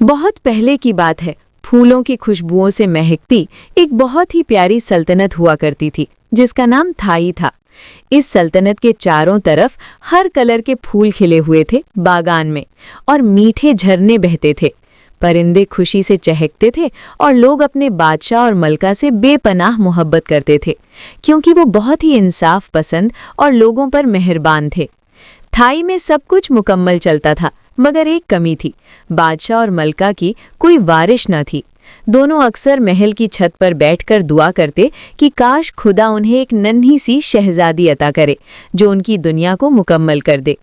बहुत पहले की बात है। फूलों की खुशबुओं से महकती एक बहुत ही प्यारी सल्तनत हुआ करती थी, जिसका नाम थाई था। इस सल्तनत के चारों तरफ हर कलर के फूल खिले हुए थे बागान में, और मीठे झरने बहते थे। परिंदे खुशी से चहकते थे और लोग अपने बादशाह और मलका से बेपनाह मोहब्बत करते थे, क्योंकि वो बहुत ही इंसाफ पसंद और लोगों पर मेहरबान थे। थाई में सब कुछ मुकम्मल चलता था, मगर एक कमी थी। बादशाह और मलका की कोई वारिश न थी। दोनों अक्सर महल की छत पर बैठकर दुआ करते कि काश खुदा उन्हें एक नन्ही सी शहजादी अता करे, जो उनकी दुनिया को मुकम्मल कर दे।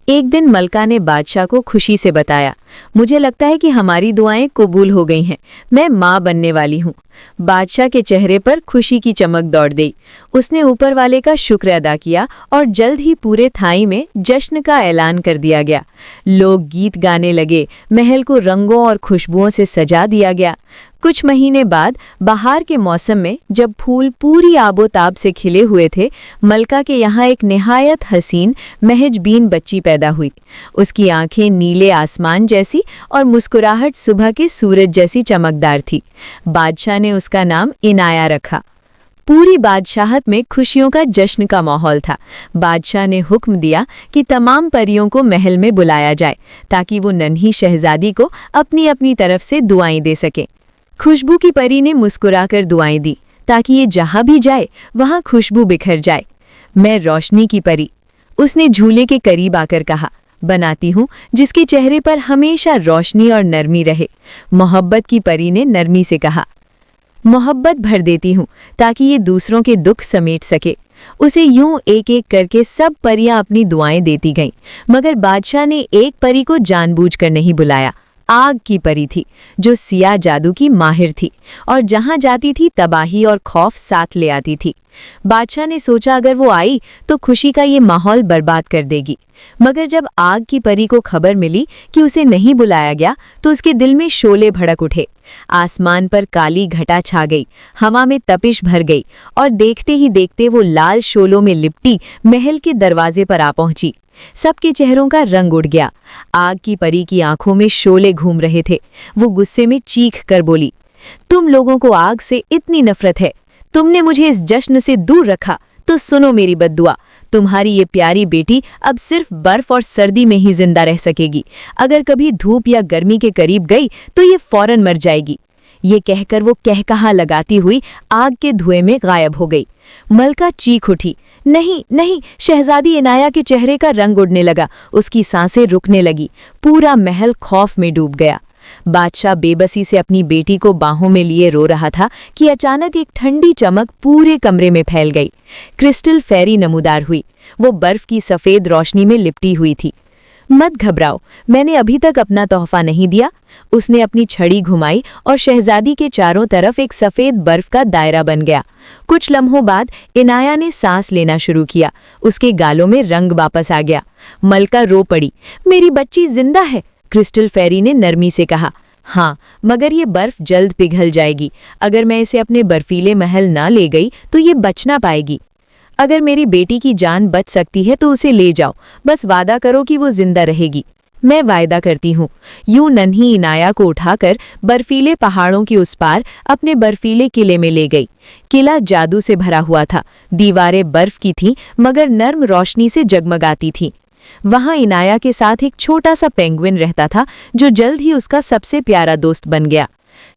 एक दिन मलका ने बादशाह को खुशी से बताया, मुझे लगता है कि हमारी दुआएं कबूल हो गई हैं, मैं माँ बनने वाली हूँ। बादशाह के चेहरे पर खुशी की चमक दौड़ गई। उसने ऊपर वाले का शुक्र अदा किया और जल्द ही पूरे थाई में जश्न का ऐलान कर दिया गया। लोग गीत गाने लगे, महल को रंगों और खुशबुओं से सजा दिया गया। कुछ महीने बाद बहार के मौसम में जब फूल पूरी आबोताब से खिले हुए थे, मलका के यहाँ एक निहायत हसीन महजबीन बच्ची पैदा हुई। उसकी आंखें नीले आसमान जैसी और मुस्कुराहट सुबह के सूरज जैसी चमकदार थी। बादशाह ने उसका नाम इनाया रखा। पूरी बादशाहत में खुशियों का जश्न का माहौल था। बादशाह ने हुक्म दिया कि तमाम परियों को महल में बुलाया जाए, ताकि वो नन्ही शहजादी को अपनी अपनी तरफ से दुआएं दे सके। खुशबू की परी ने मुस्कुराकर दुआएं दी, ताकि ये जहां भी जाए वहां खुशबू बिखर जाए। मैं रोशनी की परी, उसने झूले के करीब आकर कहा, बनाती हूँ जिसके चेहरे पर हमेशा रोशनी और नरमी रहे। मोहब्बत की परी ने नरमी से कहा, मोहब्बत भर देती हूँ ताकि ये दूसरों के दुख समेट सके। उसे यूं एक एक करके सब परियां अपनी दुआएं देती गईं, मगर बादशाह ने एक परी को जानबूझकर नहीं बुलाया। आग की परी थी, जो सिया जादू की माहिर थी और जहां जाती थी तबाही और खौफ साथ ले आती थी। बादशाह ने सोचा अगर वो आई तो खुशी का ये माहौल बर्बाद कर देगी, मगर जब आग की परी को खबर मिली कि उसे नहीं बुलाया गया तो उसके दिल में शोले भड़क उठे। आसमान पर काली घटा छा गई, हवा में तपिश भर गई और देखते ही देखते वो लाल शोलों में लिपटी महल के दरवाजे पर आ पहुंची। सबके चेहरों का रंग उड़ गया। आग की परी की आंखों में शोले घूम रहे थे। वो गुस्से में चीख कर बोली, तुम लोगों को आग से इतनी नफरत है, तुमने मुझे इस जश्न से दूर रखा, तो सुनो मेरी बद्दुआ। तुम्हारी ये प्यारी बेटी अब सिर्फ बर्फ और सर्दी में ही जिंदा रह सकेगी। अगर कभी धूप या गर्मी के करीब गई तो ये फौरन मर जाएगी। ये कहकर वो कहकहा लगाती हुई आग के धुएं में गायब हो गई। मलका चीख उठी, नहीं नहीं। शहजादी इनाया के चेहरे का रंग उड़ने लगा, उसकी सांसें रुकने लगी। पूरा महल खौफ में डूब गया। बादशाह बेबसी से अपनी बेटी को बाहों में लिए रो रहा था कि अचानक एक ठंडी चमक पूरे कमरे में फैल गई। क्रिस्टल फेरी नमूदार हुई। वो बर्फ की सफेद रोशनी में लिपटी हुई थी। मत घबराओ, मैंने अभी तक अपना तोहफा नहीं दिया। उसने अपनी छड़ी घुमाई और शहजादी के चारों तरफ एक सफेद बर्फ का दायरा बन गया। कुछ लम्हों बाद इनाया ने सांस लेना शुरू किया। उसके गालों में रंग वापस आ गया। मलका रो पड़ी, मेरी बच्ची जिंदा है। क्रिस्टल फेरी ने नरमी से कहा, हाँ, मगर ये बर्फ जल्द पिघल जाएगी। अगर मैं इसे अपने बर्फीले महल ना ले गई तो ये बच ना पाएगी। अगर मेरी बेटी की जान बच सकती है तो उसे ले जाओ, बस वादा करो कि वो जिंदा रहेगी। मैं वायदा करती हूँ। यूं नन्ही इनाया को उठाकर बर्फीले पहाड़ों की उस पार अपने बर्फीले किले में ले गई। किला जादू से भरा हुआ था। दीवारें बर्फ की थीं, मगर नर्म रोशनी से जगमगाती थीं। वहां इनाया के साथ एक छोटा सा पेंगुइन रहता था, जो जल्द ही उसका सबसे प्यारा दोस्त बन गया।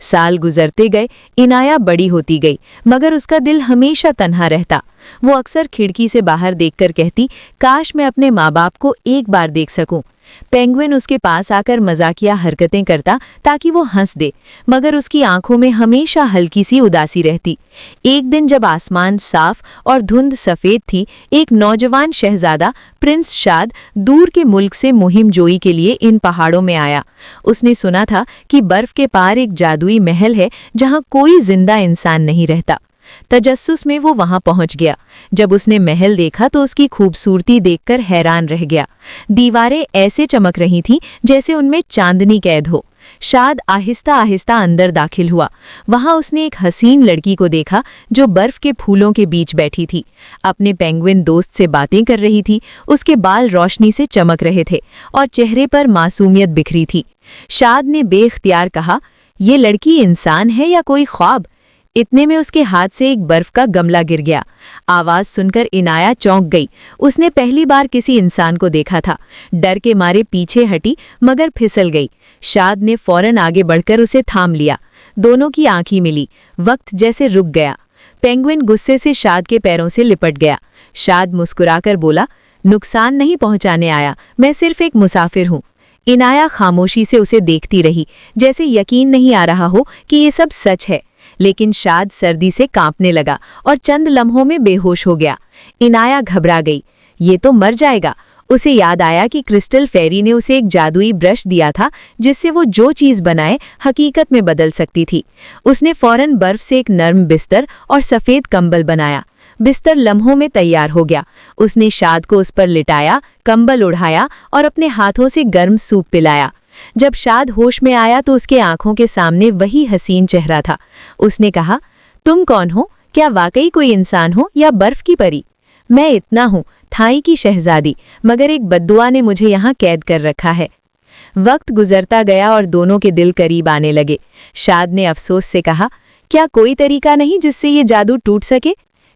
साल गुजरते गए, इनाया बड़ी होती गई, मगर उसका दिल हमेशा तन्हा रहता। वो अक्सर खिड़की से बाहर देखकर कहती, काश मैं अपने माँ बाप को एक बार देख सकूं। पेंगुइन उसके पास आकर मजाकिया हरकतें करता ताकि वो हंस दे, मगर उसकी आंखों में हमेशा हल्की सी उदासी रहती। एक दिन जब आसमान साफ और धुंध सफेद थी, एक नौजवान शहजादा प्रिंस शाद दूर के मुल्क से मुहिम जोई के लिए इन पहाड़ों में आया। उसने सुना था कि बर्फ के पार एक जादुई महल है जहां कोई जिंदा इंसान नहीं रहता। तजस्सुस में वो वहां पहुंच गया। जब उसने महल देखा तो उसकी खूबसूरती देखकर हैरान रह गया। दीवारें ऐसे चमक रही थीं जैसे उनमें चांदनी कैद हो। शाद आहिस्ता आहिस्ता अंदर दाखिल हुआ। वहां उसने एक हसीन लड़की को देखा जो बर्फ के फूलों के बीच बैठी थी। अपने पेंगुइन दोस्त से बातें कर रही थी। उसके बाल रोशनी से चमक रहे थे और चेहरे पर मासूमियत बिखरी थी। शाद ने बेख्तियार कहा, ये लड़की इंसान है या कोई ख्वाब? इतने में उसके हाथ से एक बर्फ का गमला गिर गया। आवाज सुनकर इनाया चौंक गई। उसने पहली बार किसी इंसान को देखा था। डर के मारे पीछे हटी मगर फिसल गई। शाद ने फौरन आगे बढ़कर उसे थाम लिया। दोनों की आंखें मिली। वक्त जैसे रुक गया। पेंगुइन गुस्से से शाद के पैरों से लिपट गया। शाद मुस्कुराकर बोला, नुकसान नहीं पहुंचाने आया, मैं सिर्फ एक मुसाफिर हूं। इनाया खामोशी से उसे देखती रही, जैसे यकीन नहीं आ रहा हो कि ये सब सच है। लेकिन शाद सर्दी से कांपने लगा और चंद लम्हों में बेहोश हो गया। इनाया घबरा गई। ये तो मर जाएगा। उसे याद आया कि क्रिस्टल फेरी ने उसे एक जादुई ब्रश दिया था जिससे वो जो चीज बनाए हकीकत में बदल सकती थी। उसने फौरन बर्फ से एक नर्म बिस्तर और सफेद कंबल बनाया। बिस्तर लम्हों में तैयार हो गया। उसने शाद को उस पर लिटाया, कंबल उढ़ाया और अपने हाथों से गर्म सूप पिलाया। जब शाद होश में आया तो उसके आंखों के सामने वही हसीन चेहरा था। उसने कहा, तुम कौन हो? क्या वाकई कोई इंसान हो या बर्फ की परी? मैं इतना हूँ, थाई की शहजादी, मगर एक बद्दुआ ने मुझे यहाँ कैद कर रखा है। वक्त गुजरता गया और दोनों के दिल करीब आने लगे। शाद ने अफसोस से कहा, क्या कोई तरीका नहीं जिससे ये जादू टूट सके?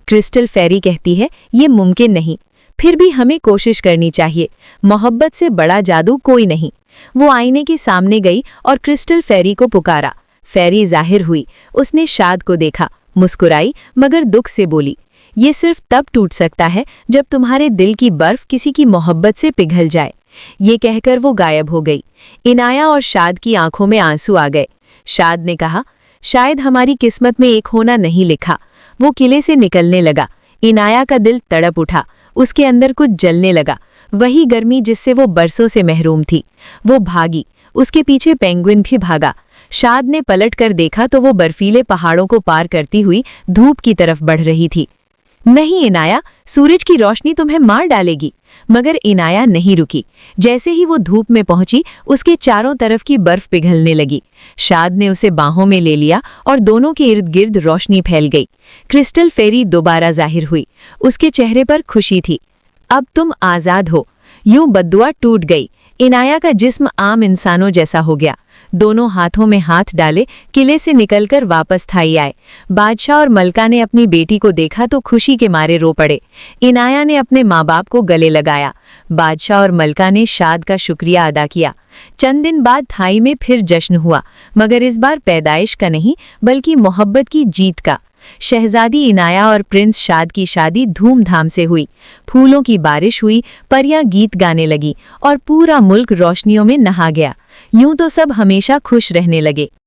क्रिस्टल फेरी कहती है, ये मुमकिन नहीं। फिर भी हमें कोशिश करनी चाहिए। मोहब्बत से बड़ा जादू कोई नहीं। वो आईने के सामने गई और क्रिस्टल फेरी को पुकारा। फेरी जाहिर हुई। उसने शाद को देखा, मुस्कुराई मगर दुख से बोली, ये सिर्फ तब टूट सकता है जब तुम्हारे दिल की बर्फ किसी की मोहब्बत से पिघल जाए। ये कहकर वो गायब हो गई। इनाया और शाद की आंखों में आंसू आ गए। शाद ने कहा, शायद हमारी किस्मत में एक होना नहीं लिखा। वो किले से निकलने लगा। इनाया का दिल तड़प उठा। उसके अंदर कुछ जलने लगा, वही गर्मी जिससे वो बरसों से महरूम थी। वो भागी। उसके पीछे पेंगुइन भी भागा। शाद ने पलट कर देखा तो वो बर्फीले पहाड़ों को पार करती हुई धूप की तरफ बढ़ रही थी। नहीं इनाया, सूरज की रोशनी तुम्हें मार डालेगी। मगर इनाया नहीं रुकी। जैसे ही वो धूप में पहुंची, उसके चारों तरफ की बर्फ पिघलने लगी। शाद ने उसे बाहों में ले लिया और दोनों के इर्द गिर्द रोशनी फैल गई। क्रिस्टल फेरी दोबारा जाहिर हुई। उसके चेहरे पर खुशी थी। अब तुम आजाद हो। यूं बद्दुआ टूट गई। इनाया का जिस्म आम इंसानों जैसा हो गया। दोनों हाथों में हाथ डाले किले से निकलकर वापस थाई आए। बादशाह और मलका ने अपनी बेटी को देखा तो खुशी के मारे रो पड़े। इनाया ने अपने माँ बाप को गले लगाया। बादशाह और मलका ने शाद का शुक्रिया अदा किया। चंद दिन बाद थाई में फिर जश्न हुआ, मगर इस बार पैदाइश का नहीं बल्कि मोहब्बत की जीत का। शहजादी इनाया और प्रिंस शाद की शादी धूमधाम से हुई। फूलों की बारिश हुई, परियां गीत गाने लगी और पूरा मुल्क रोशनियों में नहा गया। यूं तो सब हमेशा खुश रहने लगे।